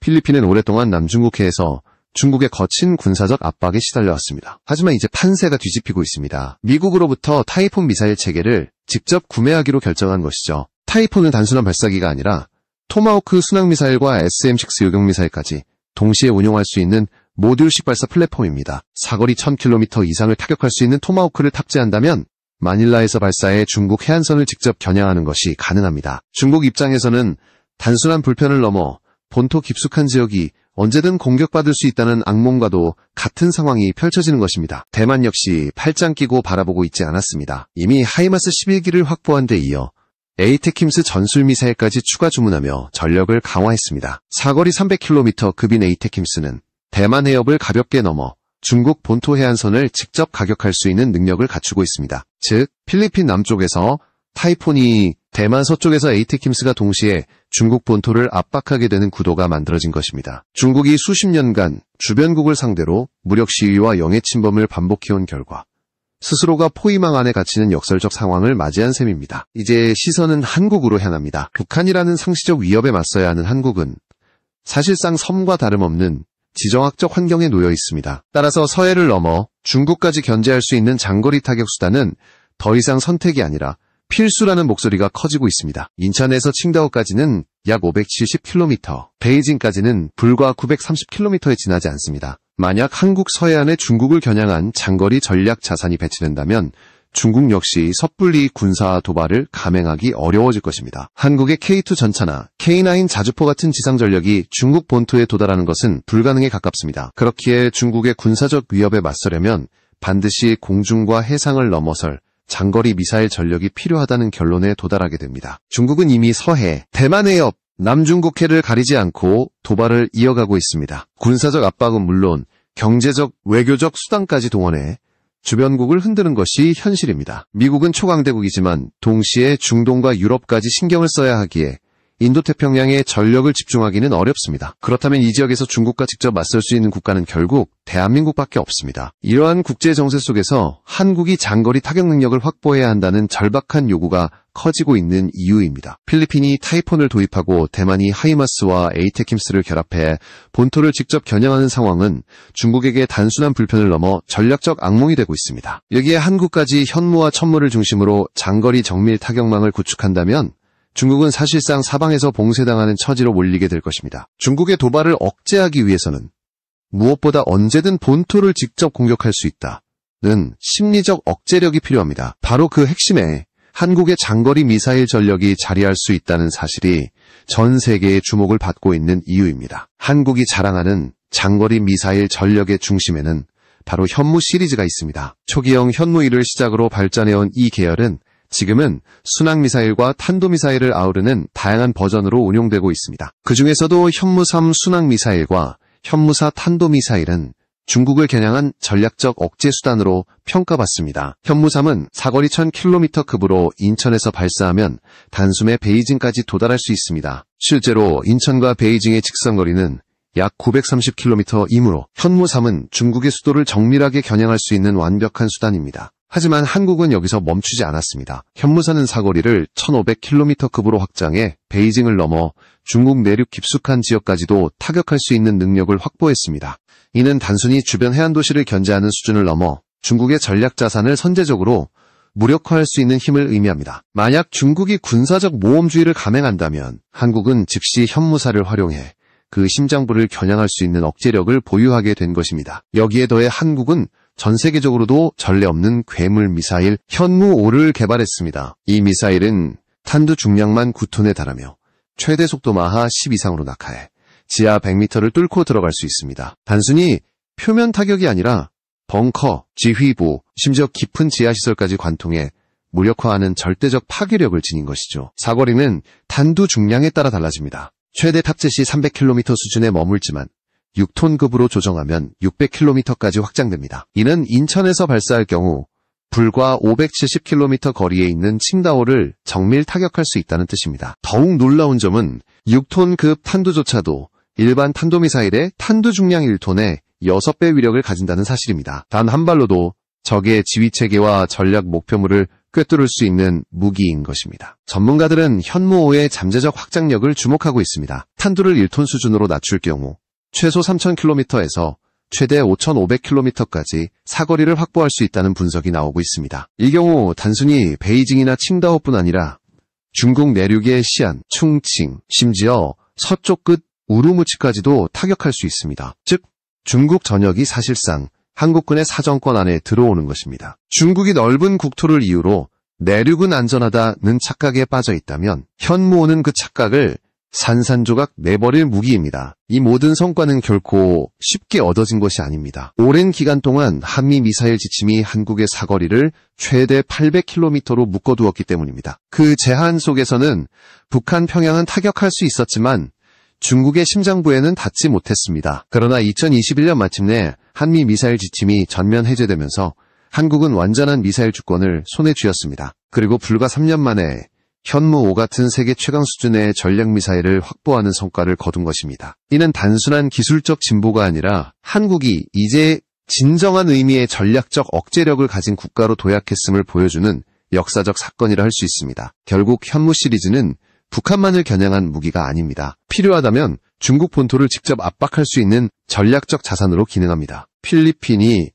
필리핀은 오랫동안 남중국해에서 중국의 거친 군사적 압박에 시달려왔습니다. 하지만 이제 판세가 뒤집히고 있습니다. 미국으로부터 타이폰 미사일 체계를 직접 구매하기로 결정한 것이죠. 타이폰은 단순한 발사기가 아니라 토마호크 순항미사일과 SM-6 요격미사일까지 동시에 운용할 수 있는 모듈식 발사 플랫폼입니다. 사거리 1000km 이상을 타격할 수 있는 토마호크를 탑재한다면 마닐라에서 발사해 중국 해안선을 직접 겨냥하는 것이 가능합니다. 중국 입장에서는 단순한 불편을 넘어 본토 깊숙한 지역이 언제든 공격받을 수 있다는 악몽과도 같은 상황이 펼쳐지는 것입니다. 대만 역시 팔짱 끼고 바라보고 있지 않았습니다. 이미 하이마스 11기를 확보한 데 이어 에이테킴스 전술미사일까지 추가 주문하며 전력을 강화했습니다. 사거리 300km 급인 에이테킴스는 대만 해협을 가볍게 넘어 중국 본토 해안선을 직접 가격할 수 있는 능력을 갖추고 있습니다. 즉, 필리핀 남쪽에서 타이폰이 대만 서쪽에서 에이테킴스가 동시에 중국 본토를 압박하게 되는 구도가 만들어진 것입니다. 중국이 수십 년간 주변국을 상대로 무력 시위와 영해 침범을 반복해온 결과 스스로가 포위망 안에 갇히는 역설적 상황을 맞이한 셈입니다. 이제 시선은 한국으로 향합니다. 북한이라는 상시적 위협에 맞서야 하는 한국은 사실상 섬과 다름없는 지정학적 환경에 놓여 있습니다. 따라서 서해를 넘어 중국까지 견제할 수 있는 장거리 타격 수단은 더 이상 선택이 아니라 필수라는 목소리가 커지고 있습니다. 인천에서 칭다오까지는 약 570km, 베이징까지는 불과 930km에 지나지 않습니다. 만약 한국 서해안에 중국을 겨냥한 장거리 전략 자산이 배치된다면 중국 역시 섣불리 군사 도발을 감행하기 어려워질 것입니다. 한국의 K2 전차나 K9 자주포 같은 지상 전력이 중국 본토에 도달하는 것은 불가능에 가깝습니다. 그렇기에 중국의 군사적 위협에 맞서려면 반드시 공중과 해상을 넘어설 장거리 미사일 전력이 필요하다는 결론에 도달하게 됩니다. 중국은 이미 서해, 대만 해협, 남중국해를 가리지 않고 도발을 이어가고 있습니다. 군사적 압박은 물론 경제적, 외교적 수단까지 동원해 주변국을 흔드는 것이 현실입니다. 미국은 초강대국이지만 동시에 중동과 유럽까지 신경을 써야 하기에 인도태평양에 전력을 집중하기는 어렵습니다. 그렇다면 이 지역에서 중국과 직접 맞설 수 있는 국가는 결국 대한민국밖에 없습니다. 이러한 국제 정세 속에서 한국이 장거리 타격 능력을 확보해야 한다는 절박한 요구가 커지고 있는 이유입니다. 필리핀이 타이폰을 도입하고 대만이 하이마스와 에이테킴스를 결합해 본토를 직접 겨냥하는 상황은 중국에게 단순한 불편을 넘어 전략적 악몽이 되고 있습니다. 여기에 한국까지 현무와 천무를 중심으로 장거리 정밀 타격망을 구축한다면 중국은 사실상 사방에서 봉쇄당하는 처지로 몰리게 될 것입니다. 중국의 도발을 억제하기 위해서는 무엇보다 언제든 본토를 직접 공격할 수 있다는 심리적 억제력이 필요합니다. 바로 그 핵심에 한국의 장거리 미사일 전력이 자리할 수 있다는 사실이 전 세계의 주목을 받고 있는 이유입니다. 한국이 자랑하는 장거리 미사일 전력의 중심에는 바로 현무 시리즈가 있습니다. 초기형 현무 1을 시작으로 발전해온 이 계열은 지금은 순항미사일과 탄도미사일을 아우르는 다양한 버전으로 운용되고 있습니다. 그 중에서도 현무3 순항미사일과 현무4 탄도미사일은 중국을 겨냥한 전략적 억제 수단으로 평가받습니다. 현무3은 사거리 1000km급으로 인천에서 발사하면 단숨에 베이징까지 도달할 수 있습니다. 실제로 인천과 베이징의 직선거리는 약 930km이므로 현무3은 중국의 수도를 정밀하게 겨냥할 수 있는 완벽한 수단입니다. 하지만 한국은 여기서 멈추지 않았습니다. 현무사는 사거리를 1500km급으로 확장해 베이징을 넘어 중국 내륙 깊숙한 지역까지도 타격할 수 있는 능력을 확보했습니다. 이는 단순히 주변 해안 도시를 견제하는 수준을 넘어 중국의 전략 자산을 선제적으로 무력화할 수 있는 힘을 의미합니다. 만약 중국이 군사적 모험주의를 감행한다면 한국은 즉시 현무사를 활용해 그 심장부를 겨냥할 수 있는 억제력을 보유하게 된 것입니다. 여기에 더해 한국은 전 세계적으로도 전례 없는 괴물 미사일 현무5를 개발했습니다. 이 미사일은 탄두 중량만 9톤에 달하며 최대 속도 마하 10 이상으로 낙하해 지하 100m를 뚫고 들어갈 수 있습니다. 단순히 표면 타격이 아니라 벙커, 지휘부, 심지어 깊은 지하시설까지 관통해 무력화하는 절대적 파괴력을 지닌 것이죠. 사거리는 탄두 중량에 따라 달라집니다. 최대 탑재 시 300km 수준에 머물지만 6톤급으로 조정하면 600km까지 확장됩니다. 이는 인천에서 발사할 경우 불과 570km 거리에 있는 칭다오를 정밀 타격할 수 있다는 뜻입니다. 더욱 놀라운 점은 6톤급 탄두조차도 일반 탄도미사일의 탄두 중량 1톤의 6배 위력을 가진다는 사실입니다. 단 한 발로도 적의 지휘체계와 전략 목표물을 꿰뚫을 수 있는 무기인 것입니다. 전문가들은 현무5의 잠재적 확장력을 주목하고 있습니다. 탄두를 1톤 수준으로 낮출 경우 최소 3,000km에서 최대 5,500km까지 사거리를 확보할 수 있다는 분석이 나오고 있습니다. 이 경우 단순히 베이징이나 칭다오뿐 아니라 중국 내륙의 시안, 충칭, 심지어 서쪽 끝 우루무치까지도 타격할 수 있습니다. 즉, 중국 전역이 사실상 한국군의 사정권 안에 들어오는 것입니다. 중국이 넓은 국토를 이유로 내륙은 안전하다는 착각에 빠져 있다면 현무5는 그 착각을 산산조각 내버릴 무기입니다. 이 모든 성과는 결코 쉽게 얻어진 것이 아닙니다. 오랜 기간 동안 한미 미사일 지침이 한국의 사거리를 최대 800km로 묶어두었기 때문입니다. 그 제한 속에서는 북한 평양은 타격할 수 있었지만 중국의 심장부에는 닿지 못했습니다. 그러나 2021년 마침내 한미 미사일 지침이 전면 해제되면서 한국은 완전한 미사일 주권을 손에 쥐었습니다. 그리고 불과 3년 만에 현무5 같은 세계 최강 수준의 전략미사일을 확보하는 성과를 거둔 것입니다. 이는 단순한 기술적 진보가 아니라 한국이 이제 진정한 의미의 전략적 억제력을 가진 국가로 도약했음을 보여주는 역사적 사건이라 할 수 있습니다. 결국 현무 시리즈는 북한만을 겨냥한 무기가 아닙니다. 필요하다면 중국 본토를 직접 압박할 수 있는 전략적 자산으로 기능합니다. 필리핀이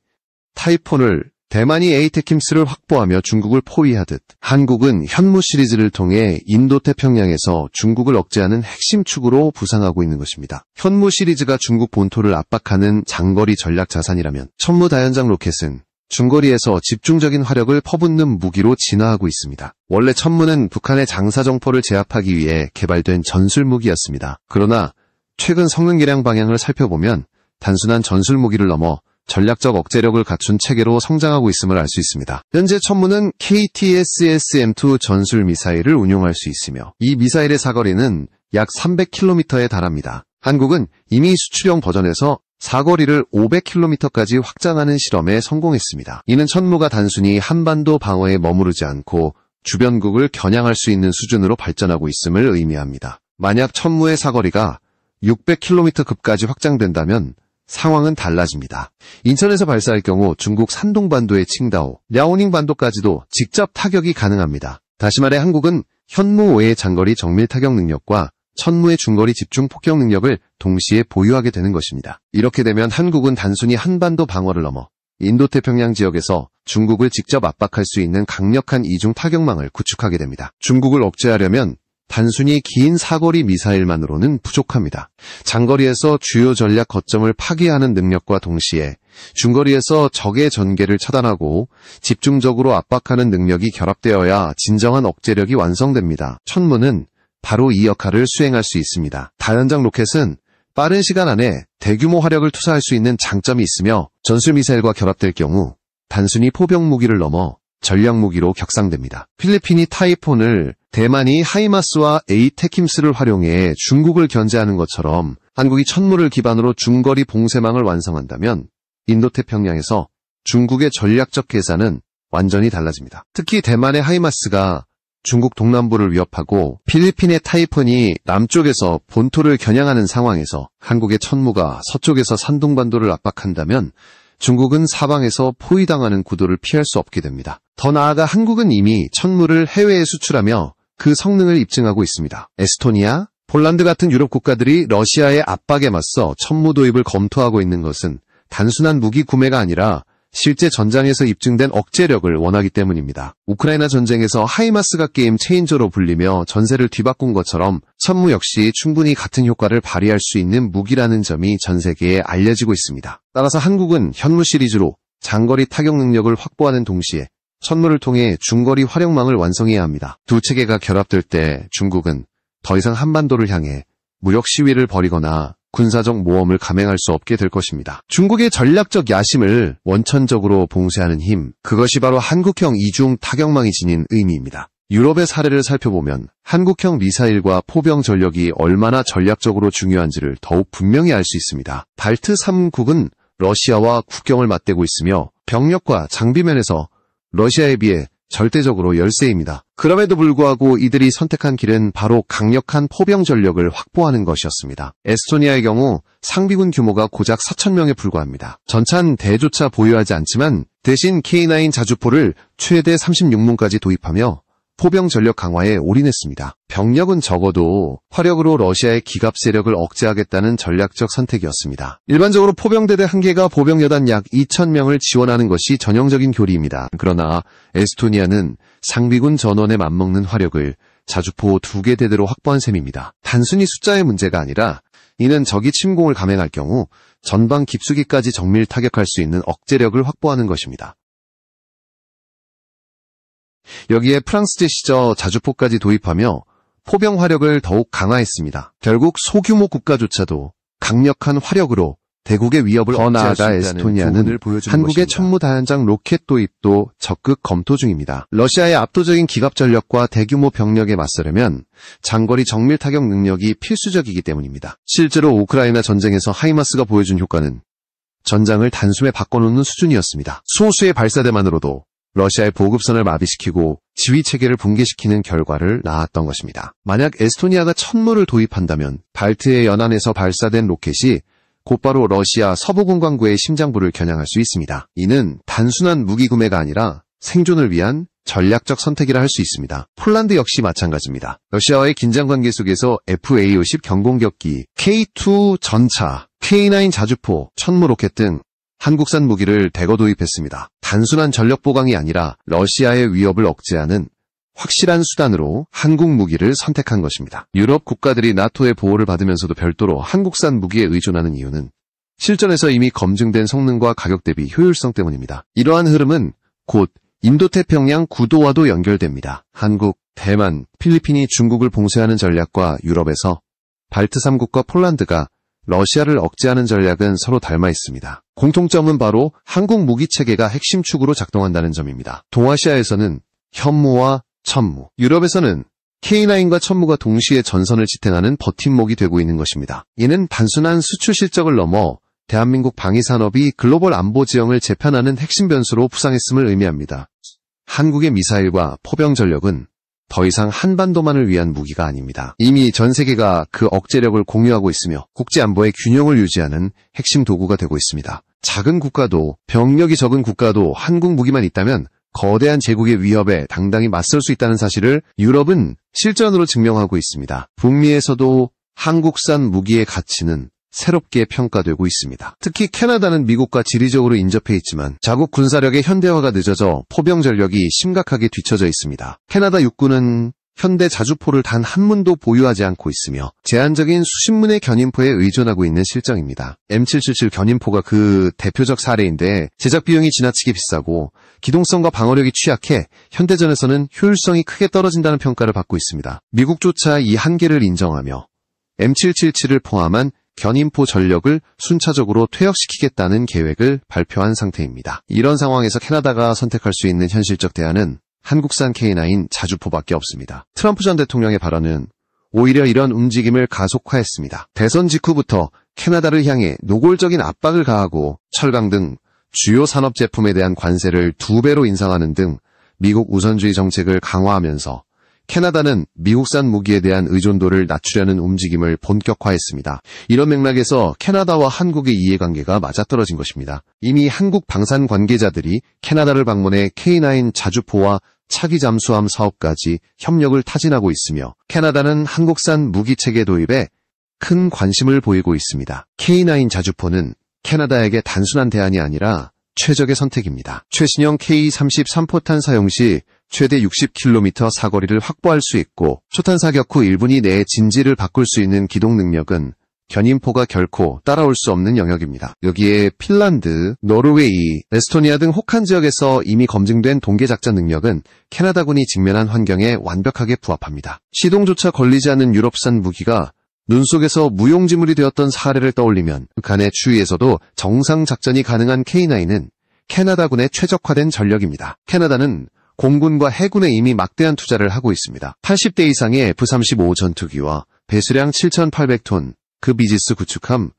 타이폰을, 대만이 에이테킴스를 확보하며 중국을 포위하듯 한국은 현무 시리즈를 통해 인도태평양에서 중국을 억제하는 핵심 축으로 부상하고 있는 것입니다. 현무 시리즈가 중국 본토를 압박하는 장거리 전략 자산이라면 천무 다연장 로켓은 중거리에서 집중적인 화력을 퍼붓는 무기로 진화하고 있습니다. 원래 천무는 북한의 장사정포를 제압하기 위해 개발된 전술무기였습니다. 그러나 최근 성능 개량 방향을 살펴보면 단순한 전술무기를 넘어 전략적 억제력을 갖춘 체계로 성장하고 있음을 알 수 있습니다. 현재 천무는 KTSSM-2 전술 미사일을 운용할 수 있으며 이 미사일의 사거리는 약 300km에 달합니다. 한국은 이미 수출형 버전에서 사거리를 500km까지 확장하는 실험에 성공했습니다. 이는 천무가 단순히 한반도 방어에 머무르지 않고 주변국을 겨냥할 수 있는 수준으로 발전하고 있음을 의미합니다. 만약 천무의 사거리가 600km급까지 확장된다면 상황은 달라집니다. 인천에서 발사할 경우 중국 산동반도의 칭다오, 랴오닝 반도까지도 직접 타격이 가능합니다. 다시 말해 한국은 현무5의 장거리 정밀 타격 능력과 천무의 중거리 집중 폭격 능력을 동시에 보유하게 되는 것입니다. 이렇게 되면 한국은 단순히 한반도 방어를 넘어 인도태평양 지역에서 중국을 직접 압박할 수 있는 강력한 이중 타격망을 구축하게 됩니다. 중국을 억제하려면 단순히 긴 사거리 미사일만으로는 부족합니다. 장거리에서 주요 전략 거점을 파괴하는 능력과 동시에 중거리에서 적의 전개를 차단하고 집중적으로 압박하는 능력이 결합되어야 진정한 억제력이 완성됩니다. 천무는 바로 이 역할을 수행할 수 있습니다. 다연장 로켓은 빠른 시간 안에 대규모 화력을 투사할 수 있는 장점이 있으며 전술미사일과 결합될 경우 단순히 포병 무기를 넘어 전략 무기로 격상됩니다. 필리핀이 타이폰을, 대만이 하이마스와 에이테킴스를 활용해 중국을 견제하는 것처럼 한국이 천무를 기반으로 중거리 봉쇄망을 완성한다면 인도태평양에서 중국의 전략적 계산은 완전히 달라집니다. 특히 대만의 하이마스가 중국 동남부를 위협하고 필리핀의 타이푼이 남쪽에서 본토를 겨냥하는 상황에서 한국의 천무가 서쪽에서 산둥반도를 압박한다면 중국은 사방에서 포위당하는 구도를 피할 수 없게 됩니다. 더 나아가 한국은 이미 천무를 해외에 수출하며 그 성능을 입증하고 있습니다. 에스토니아, 폴란드 같은 유럽 국가들이 러시아의 압박에 맞서 천무 도입을 검토하고 있는 것은 단순한 무기 구매가 아니라 실제 전장에서 입증된 억제력을 원하기 때문입니다. 우크라이나 전쟁에서 하이마스가 게임 체인저로 불리며 전세를 뒤바꾼 것처럼 천무 역시 충분히 같은 효과를 발휘할 수 있는 무기라는 점이 전 세계에 알려지고 있습니다. 따라서 한국은 현무 시리즈로 장거리 타격 능력을 확보하는 동시에 천무를 통해 중거리 활용망을 완성해야 합니다. 두 체계가 결합될 때 중국은 더 이상 한반도를 향해 무력 시위를 벌이거나 군사적 모험을 감행할 수 없게 될 것입니다. 중국의 전략적 야심을 원천적으로 봉쇄하는 힘, 그것이 바로 한국형 이중 타격망이 지닌 의미입니다. 유럽의 사례를 살펴보면 한국형 미사일과 포병 전력이 얼마나 전략적으로 중요한지를 더욱 분명히 알 수 있습니다. 발트 3국은 러시아와 국경을 맞대고 있으며 병력과 장비 면에서 러시아에 비해 절대적으로 열세입니다. 그럼에도 불구하고 이들이 선택한 길은 바로 강력한 포병 전력을 확보하는 것이었습니다. 에스토니아의 경우 상비군 규모가 고작 4,000명에 불과합니다. 전찬 대조차 보유하지 않지만 대신 K9 자주포를 최대 36문까지 도입하며 포병 전력 강화에 올인했습니다. 병력은 적어도 화력으로 러시아의 기갑 세력을 억제하겠다는 전략적 선택이었습니다. 일반적으로 포병대대 한 개가 보병여단 약 2,000명을 지원하는 것이 전형적인 교리입니다. 그러나 에스토니아는 상비군 전원에 맞먹는 화력을 자주포 2개 대대로 확보한 셈입니다. 단순히 숫자의 문제가 아니라 이는 적이 침공을 감행할 경우 전방 깊숙이까지 정밀 타격할 수 있는 억제력을 확보하는 것입니다. 여기에 프랑스 제시저 자주포까지 도입하며 포병 화력을 더욱 강화했습니다. 결국 소규모 국가조차도 강력한 화력으로 대국의 위협을 억제할 수 있다는 에스토니아는 한국의 천무다연장 로켓 도입도 적극 검토 중입니다. 러시아의 압도적인 기갑 전력과 대규모 병력에 맞서려면 장거리 정밀 타격 능력이 필수적이기 때문입니다. 실제로 우크라이나 전쟁에서 하이마스가 보여준 효과는 전장을 단숨에 바꿔놓는 수준이었습니다. 소수의 발사대만으로도 러시아의 보급선을 마비시키고 지휘체계를 붕괴시키는 결과를 낳았던 것입니다. 만약 에스토니아가 천무를 도입한다면 발트해 연안에서 발사된 로켓이 곧바로 러시아 서부군광구의 심장부를 겨냥할 수 있습니다. 이는 단순한 무기 구매가 아니라 생존을 위한 전략적 선택이라 할 수 있습니다. 폴란드 역시 마찬가지입니다. 러시아와의 긴장관계 속에서 FA-50 경공격기, K2 전차, K9 자주포, 천무 로켓 등 한국산 무기를 대거 도입했습니다. 단순한 전력 보강이 아니라 러시아의 위협을 억제하는 확실한 수단으로 한국 무기를 선택한 것입니다. 유럽 국가들이 나토의 보호를 받으면서도 별도로 한국산 무기에 의존하는 이유는 실전에서 이미 검증된 성능과 가격 대비 효율성 때문입니다. 이러한 흐름은 곧 인도태평양 구도와도 연결됩니다. 한국, 대만, 필리핀이 중국을 봉쇄하는 전략과 유럽에서 발트 3국과 폴란드가 러시아를 억제하는 전략은 서로 닮아 있습니다. 공통점은 바로 한국 무기체계가 핵심 축으로 작동한다는 점입니다. 동아시아에서는 현무와 천무, 유럽에서는 K9과 천무가 동시에 전선을 지탱하는 버팀목이 되고 있는 것입니다. 이는 단순한 수출 실적을 넘어 대한민국 방위산업이 글로벌 안보 지형을 재편하는 핵심 변수로 부상했음을 의미합니다. 한국의 미사일과 포병 전력은 더 이상 한반도만을 위한 무기가 아닙니다. 이미 전 세계가 그 억제력을 공유하고 있으며 국제안보의 균형을 유지하는 핵심 도구가 되고 있습니다. 작은 국가도 병력이 적은 국가도 한국 무기만 있다면 거대한 제국의 위협에 당당히 맞설 수 있다는 사실을 유럽은 실전으로 증명하고 있습니다. 북미에서도 한국산 무기의 가치는 새롭게 평가되고 있습니다. 특히 캐나다는 미국과 지리적으로 인접해 있지만 자국 군사력의 현대화가 늦어져 포병 전력이 심각하게 뒤처져 있습니다. 캐나다 육군은 현대 자주포를 단 한 문도 보유하지 않고 있으며 제한적인 수십 문의 견인포에 의존하고 있는 실정입니다. M777 견인포가 그 대표적 사례인데 제작 비용이 지나치게 비싸고 기동성과 방어력이 취약해 현대전에서는 효율성이 크게 떨어진다는 평가를 받고 있습니다. 미국조차 이 한계를 인정하며 M777을 포함한 견인포 전력을 순차적으로 퇴역시키겠다는 계획을 발표한 상태입니다. 이런 상황에서 캐나다가 선택할 수 있는 현실적 대안은 한국산 K9 자주포밖에 없습니다. 트럼프 전 대통령의 발언은 오히려 이런 움직임을 가속화했습니다. 대선 직후부터 캐나다를 향해 노골적인 압박을 가하고 철강 등 주요 산업 제품에 대한 관세를 2배로 인상하는 등 미국 우선주의 정책을 강화하면서 캐나다는 미국산 무기에 대한 의존도를 낮추려는 움직임을 본격화했습니다. 이런 맥락에서 캐나다와 한국의 이해관계가 맞아떨어진 것입니다. 이미 한국 방산 관계자들이 캐나다를 방문해 K9 자주포와 차기 잠수함 사업까지 협력을 타진하고 있으며 캐나다는 한국산 무기체계 도입에 큰 관심을 보이고 있습니다. K9 자주포는 캐나다에게 단순한 대안이 아니라 최적의 선택입니다. 최신형 K-33포탄 사용 시 최대 60km 사거리를 확보할 수 있고 초탄 사격 후 1분 내에 진지를 바꿀 수 있는 기동 능력은 견인포가 결코 따라올 수 없는 영역입니다. 여기에 핀란드, 노르웨이, 에스토니아 등 혹한 지역에서 이미 검증된 동계작전 능력은 캐나다군이 직면한 환경에 완벽하게 부합합니다. 시동조차 걸리지 않는 유럽산 무기가 눈 속에서 무용지물이 되었던 사례를 떠올리면 북한의 추위에서도 정상 작전이 가능한 K9은 캐나다군의 최적화된 전력입니다. 캐나다는 공군과 해군에 이미 막대한 투자를 하고 있습니다. 80대 이상의 F-35 전투기와 배수량 7,800톤, 그 비지스 구축함,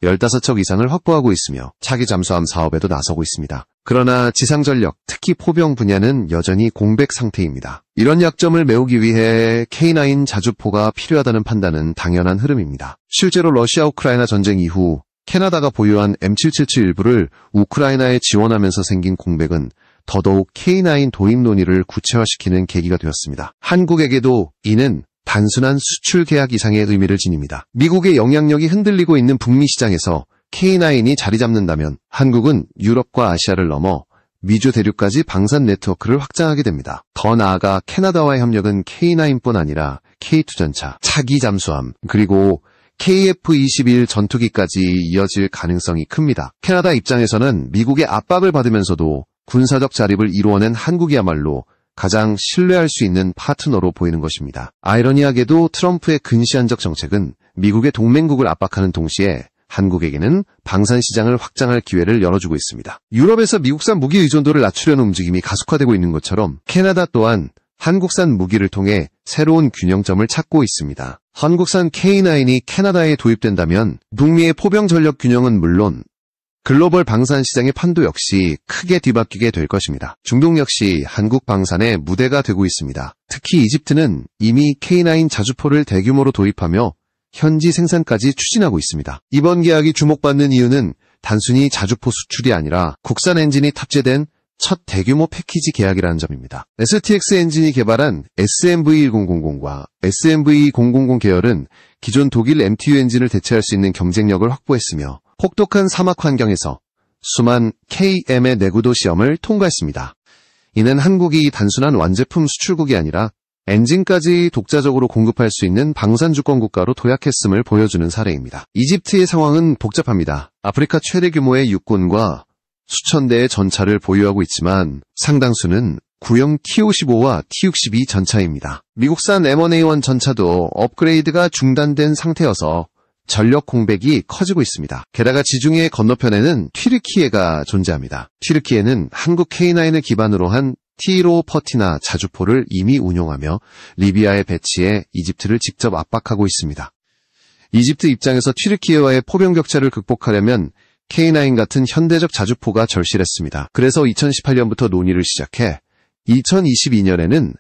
15척 이상을 확보하고 있으며 차기 잠수함 사업에도 나서고 있습니다. 그러나 지상전력, 특히 포병 분야는 여전히 공백 상태입니다. 이런 약점을 메우기 위해 K9 자주포가 필요하다는 판단은 당연한 흐름입니다. 실제로 러시아-우크라이나 전쟁 이후 캐나다가 보유한 M777 일부를 우크라이나에 지원하면서 생긴 공백은 더더욱 K9 도입 논의를 구체화시키는 계기가 되었습니다. 한국에게도 이는 단순한 수출 계약 이상의 의미를 지닙니다. 미국의 영향력이 흔들리고 있는 북미 시장에서 K9이 자리 잡는다면 한국은 유럽과 아시아를 넘어 미주 대륙까지 방산 네트워크를 확장하게 됩니다. 더 나아가 캐나다와의 협력은 K9뿐 아니라 K2 전차, 차기 잠수함, 그리고 KF-21 전투기까지 이어질 가능성이 큽니다. 캐나다 입장에서는 미국의 압박을 받으면서도 군사적 자립을 이루어낸 한국이야말로 가장 신뢰할 수 있는 파트너로 보이는 것입니다. 아이러니하게도 트럼프의 근시안적 정책은 미국의 동맹국을 압박하는 동시에 한국에게는 방산 시장을 확장할 기회를 열어주고 있습니다. 유럽에서 미국산 무기 의존도를 낮추려는 움직임이 가속화되고 있는 것처럼 캐나다 또한 한국산 무기를 통해 새로운 균형점을 찾고 있습니다. 한국산 K9이 캐나다에 도입된다면 북미의 포병 전력 균형은 물론 글로벌 방산 시장의 판도 역시 크게 뒤바뀌게 될 것입니다. 중동 역시 한국 방산의 무대가 되고 있습니다. 특히 이집트는 이미 K9 자주포를 대규모로 도입하며 현지 생산까지 추진하고 있습니다. 이번 계약이 주목받는 이유는 단순히 자주포 수출이 아니라 국산 엔진이 탑재된 첫 대규모 패키지 계약이라는 점입니다. STX 엔진이 개발한 SMV1000과 SMV000 계열은 기존 독일 MTU 엔진을 대체할 수 있는 경쟁력을 확보했으며 혹독한 사막 환경에서 수만 KM의 내구도 시험을 통과했습니다. 이는 한국이 단순한 완제품 수출국이 아니라 엔진까지 독자적으로 공급할 수 있는 방산 주권 국가로 도약했음을 보여주는 사례입니다. 이집트의 상황은 복잡합니다. 아프리카 최대 규모의 육군과 수천 대의 전차를 보유하고 있지만 상당수는 구형 T-55와 T-62 전차입니다. 미국산 M1A1 전차도 업그레이드가 중단된 상태여서 전력 공백이 커지고 있습니다. 게다가 지중해 건너편에는 튀르키예가 존재합니다. 튀르키예는 한국 K9을 기반으로 한 T로 퍼티나 자주포를 이미 운용하며 리비아에 배치해 이집트를 직접 압박하고 있습니다. 이집트 입장에서 튀르키예와의 포병 격차를 극복하려면 K9 같은 현대적 자주포가 절실했습니다. 그래서 2018년부터 논의를 시작해 2022년에는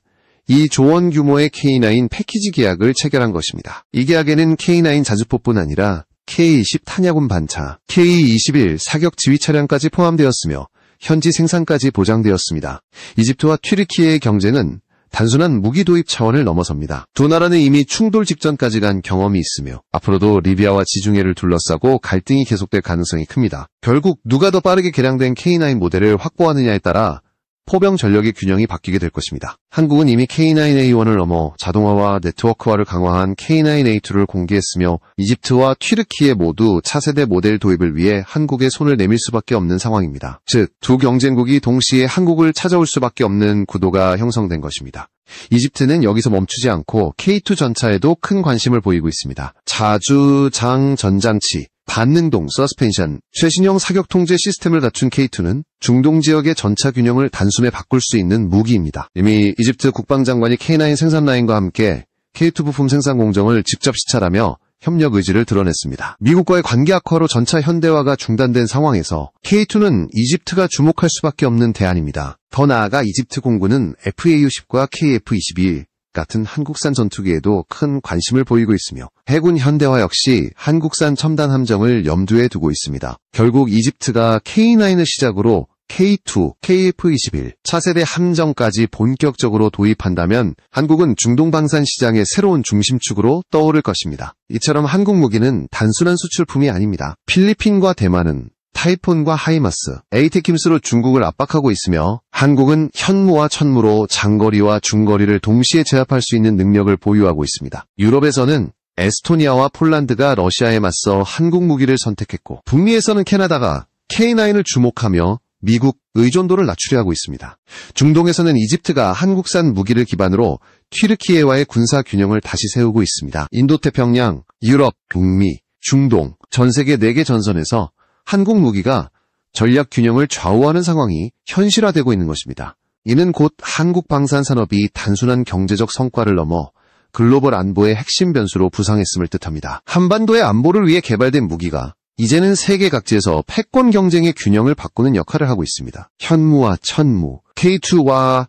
2조 원 규모의 K9 패키지 계약을 체결한 것입니다. 이 계약에는 K9 자주포뿐 아니라 K-20 탄약운 반차, K-21 사격 지휘 차량까지 포함되었으며 현지 생산까지 보장되었습니다. 이집트와 튀르키예의 경쟁은 단순한 무기 도입 차원을 넘어섭니다. 두 나라는 이미 충돌 직전까지 간 경험이 있으며 앞으로도 리비아와 지중해를 둘러싸고 갈등이 계속될 가능성이 큽니다. 결국 누가 더 빠르게 개량된 K9 모델을 확보하느냐에 따라 포병 전력의 균형이 바뀌게 될 것입니다. 한국은 이미 K9A1을 넘어 자동화와 네트워크화를 강화한 K9A2를 공개했으며 이집트와 튀르키예 모두 차세대 모델 도입을 위해 한국에 손을 내밀 수밖에 없는 상황입니다. 즉, 두 경쟁국이 동시에 한국을 찾아올 수밖에 없는 구도가 형성된 것입니다. 이집트는 여기서 멈추지 않고 K2 전차에도 큰 관심을 보이고 있습니다. 자주장 전장치, 반능동, 서스펜션, 최신형 사격 통제 시스템을 갖춘 K2는 중동 지역의 전차 균형을 단숨에 바꿀 수 있는 무기입니다. 이미 이집트 국방장관이 K9 생산 라인과 함께 K2 부품 생산 공정을 직접 시찰하며 협력 의지를 드러냈습니다. 미국과의 관계 악화로 전차 현대화가 중단된 상황에서 K2는 이집트가 주목할 수밖에 없는 대안입니다. 더 나아가 이집트 공군은 FAU-10과 KF-22 같은 한국산 전투기에도 큰 관심을 보이고 있으며 해군 현대화 역시 한국산 첨단 함정을 염두에 두고 있습니다. 결국 이집트가 K9을 시작으로 K2, KF-21 차세대 함정까지 본격적으로 도입한다면 한국은 중동 방산 시장의 새로운 중심축으로 떠오를 것입니다. 이처럼 한국 무기는 단순한 수출품이 아닙니다. 필리핀과 대만은 타이푼과 하이마스, 에이테킴스로 중국을 압박하고 있으며 한국은 현무와 천무로 장거리와 중거리를 동시에 제압할 수 있는 능력을 보유하고 있습니다. 유럽에서는 에스토니아와 폴란드가 러시아에 맞서 한국 무기를 선택했고 북미에서는 캐나다가 K9을 주목하며 미국 의존도를 낮추려 하고 있습니다. 중동에서는 이집트가 한국산 무기를 기반으로 튀르키예와의 군사 균형을 다시 세우고 있습니다. 인도태평양, 유럽, 북미, 중동, 전 세계 4개 전선에서 한국 무기가 전략 균형을 좌우하는 상황이 현실화되고 있는 것입니다. 이는 곧 한국 방산 산업이 단순한 경제적 성과를 넘어 글로벌 안보의 핵심 변수로 부상했음을 뜻합니다. 한반도의 안보를 위해 개발된 무기가 이제는 세계 각지에서 패권 경쟁의 균형을 바꾸는 역할을 하고 있습니다. 현무와 천무, K2와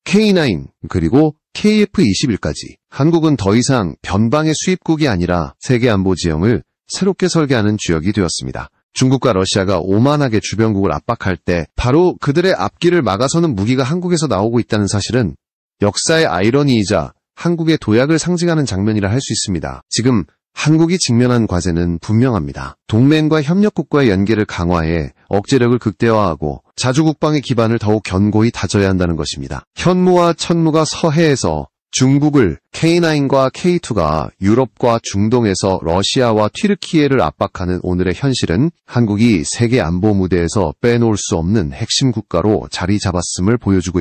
K9, 그리고 KF-21까지. 한국은 더 이상 변방의 수입국이 아니라 세계 안보 지형을 새롭게 설계하는 주역이 되었습니다. 중국과 러시아가 오만하게 주변국을 압박할 때 바로 그들의 앞길을 막아서는 무기가 한국에서 나오고 있다는 사실은 역사의 아이러니이자 한국의 도약을 상징하는 장면이라 할 수 있습니다. 지금 한국이 직면한 과제는 분명합니다. 동맹과 협력국과의 연계를 강화해 억제력을 극대화하고 자주국방의 기반을 더욱 견고히 다져야 한다는 것입니다. 현무와 천무가 서해에서 중국을, K9과 K2가 유럽과 중동에서 러시아와 튀르키예를 압박하는 오늘의 현실은 한국이 세계 안보 무대에서 빼놓을 수 없는 핵심 국가로 자리 잡았음을 보여주고 있습니다.